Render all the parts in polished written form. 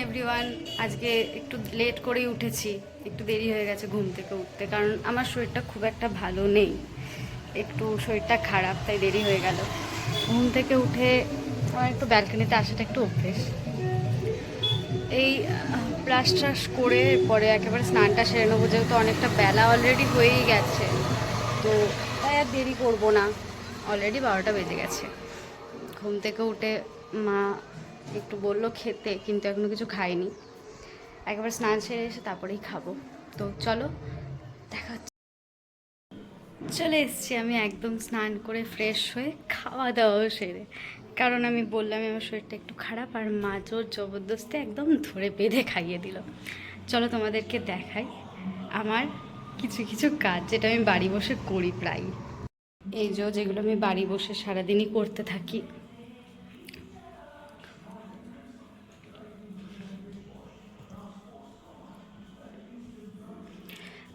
Everyone, আজকে একটু late করেই উঠেছি, একটু দেরি হয়ে গেছে ঘুম থেকে উঠতে, কারণ আমার শরীরটা খুব একটা ভালো নেই, একটু শরীরটা খারাপ, তাই দেরি হয়ে গেল। ঘুম থেকে উঠে আমার একটু ব্যালকনিতে আসাটা একটু অভ্যেস। এই ব্রাশ ট্রাশ করে পরে একেবারে স্নানটা সেরে নেবো, যেহেতু অনেকটা বেলা অলরেডি হয়েই গেছে, তো তাই আর দেরি করবো না। অলরেডি 12টা বেজে গেছে। ঘুম থেকে উঠে মা একটু বললো খেতে, কিন্তু এখনো কিছু খাইনি। একবার স্নান সেরে এসে তারপরেই খাবো। তো চলো দেখা হচ্ছে। চলে এসছি আমি একদম স্নান করে ফ্রেশ হয়ে, খাওয়া দাওয়াও সেরে, কারণ আমি বললাম আমার শরীরটা একটু খারাপ, আর মা জোর জবরদস্তি একদম ধরে বেঁধে খাইয়ে দিল। চলো তোমাদেরকে দেখাই আমার কিছু কিছু কাজ, যেটা আমি বাড়ি বসে করি প্রায়। এই যেগুলো আমি বাড়ি বসে সারাদিনই করতে থাকি।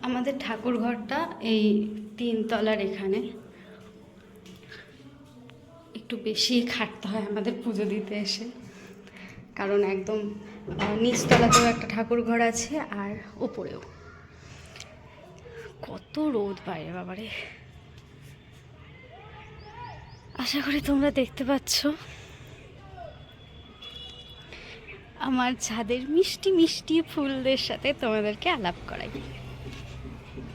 আমাদের ঠাকুর ঘরটা এই 3 তলার, এখানে একটু বেশি খাটতে হয় আমাদের পুজো দিতে এসে, কারণ একদম নিচতলাতেও একটা ঠাকুর ঘর আছে আর উপরেও। কত রোদ বাইরে বাবারে। আশা করি তোমরা দেখতে পাচ্ছ আমার ছাদের মিষ্টি মিষ্টি ফুলদের সাথে তোমাদেরকে আলাপ করাই।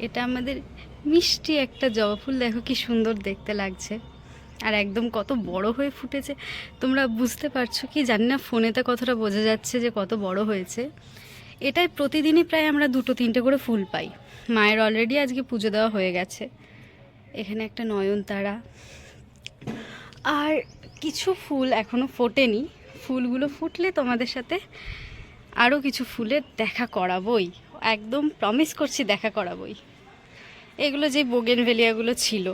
এটা আমাদের মিষ্টি একটা জবা ফুল, দেখো কি সুন্দর দেখতে লাগছে, আর একদম কত বড় হয়ে ফুটেছে। তোমরা বুঝতে পারছো কি জানি না, ফোনেতে কতটা বোঝা যাচ্ছে যে কত বড় হয়েছে। এটাই প্রতিদিনই প্রায় আমরা 2-3টে করে ফুল পাই। মায়ের অলরেডি আজকে পুজো দেওয়া হয়ে গেছে। এখানে একটা নয়নতারা, আর কিছু ফুল এখনও ফোটেনি। ফুলগুলো ফুটলে তোমাদের সাথে আরও কিছু ফুলের দেখা করাবোই, একদম প্রমিস করছি দেখা করাবোই। এগুলো যে বোগেনভেলিয়াগুলো ছিল,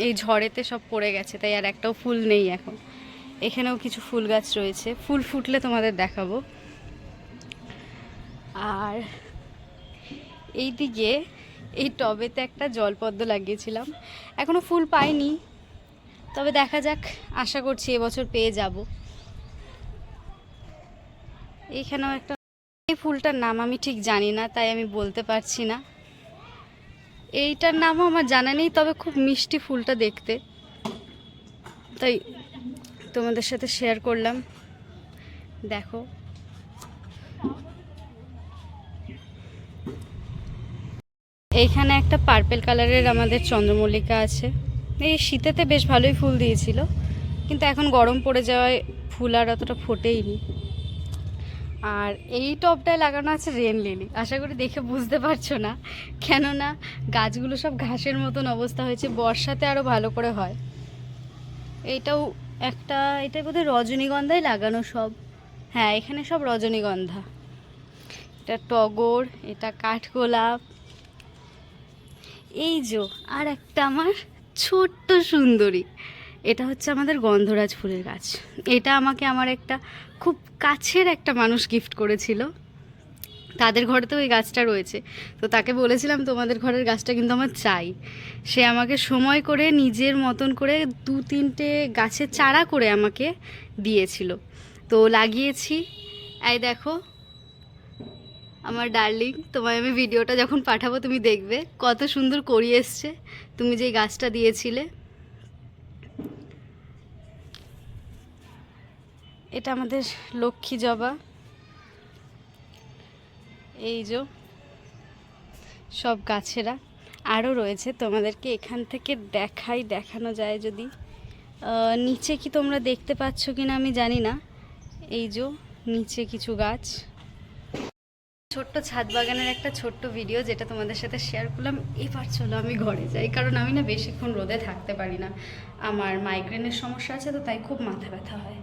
এই ঝড়েতে সব পড়ে গেছে, তাই আর একটাও ফুল নেই এখন। এখানেও কিছু ফুল গাছ রয়েছে, ফুল ফুটলে তোমাদের দেখাবো। আর এইদিকে এই টবেতে একটা জলপদ্ম লাগিয়েছিলাম, এখনও ফুল পাইনি, তবে দেখা যাক, আশা করছি এবছর পেয়ে যাব। এইখানেও একটা, এই ফুলটার নাম আমি ঠিক জানি না, তাই আমি বলতে পারছি না। এইটার নামও আমার জানা নেই, তবে খুব মিষ্টি ফুলটা দেখতে, তাই তোমাদের সাথে শেয়ার করলাম। দেখো এইখানে একটা পার্পেল কালারের আমাদের চন্দ্রমল্লিকা আছে। এই শীতেতে বেশ ভালোই ফুল দিয়েছিল, কিন্তু এখন গরম পড়ে যাওয়ায় ফুল আর অতটা ফোটেইনি। আর এই টবটায় লাগানো আছে রেন লিলি। আশা করি দেখে বুঝতে পারছো না, কেননা গাছগুলো সব ঘাসের মতন অবস্থা হয়েছে, বর্ষাতে আরও ভালো করে হয়। এইটাও একটা, এটা বোধহয় রজনীগন্ধাই লাগানো সব। হ্যাঁ, এখানে সব রজনীগন্ধা। এটা টগর, এটা কাঠগোলাপ, এই আর একটা আমার ছোট্ট সুন্দরী, এটা হচ্ছে আমাদের গন্ধরাজ ফুলের গাছ। এটা আমাকে আমার একটা খুব কাছের একটা মানুষ গিফট করেছিল, তাদের ঘরেতেও এই গাছটা রয়েছে। তো তাকে বলেছিলাম তোমাদের ঘরের গাছটা কিন্তু আমার চাই। সে আমাকে সময় করে নিজের মতন করে 2-3টে গাছের চারা করে আমাকে দিয়েছিল, তো লাগিয়েছি। এই দেখো আমার ডার্লিং, তোমায় আমি ভিডিওটা যখন পাঠাবো তুমি দেখবে কত সুন্দর করি এসছে তুমি যেই গাছটা দিয়েছিলে। এটা আমাদের লক্ষ্মী জবা। এই সব গাছেরা আরও রয়েছে, তোমাদেরকে এখান থেকে দেখানো যায় যদি। নিচে কি তোমরা দেখতে পাচ্ছ কি না আমি জানি না। এই নিচে কিছু গাছ। ছোট্ট ছাদ বাগানের একটা ছোট্ট ভিডিও, যেটা তোমাদের সাথে শেয়ার করলাম। এবার চলো আমি ঘরে যাই, কারণ আমি না বেশিক্ষণ রোদে থাকতে পারি না, আমার মাইগ্রেনের সমস্যা আছে, তো তাই খুব মাথা ব্যথা হয়।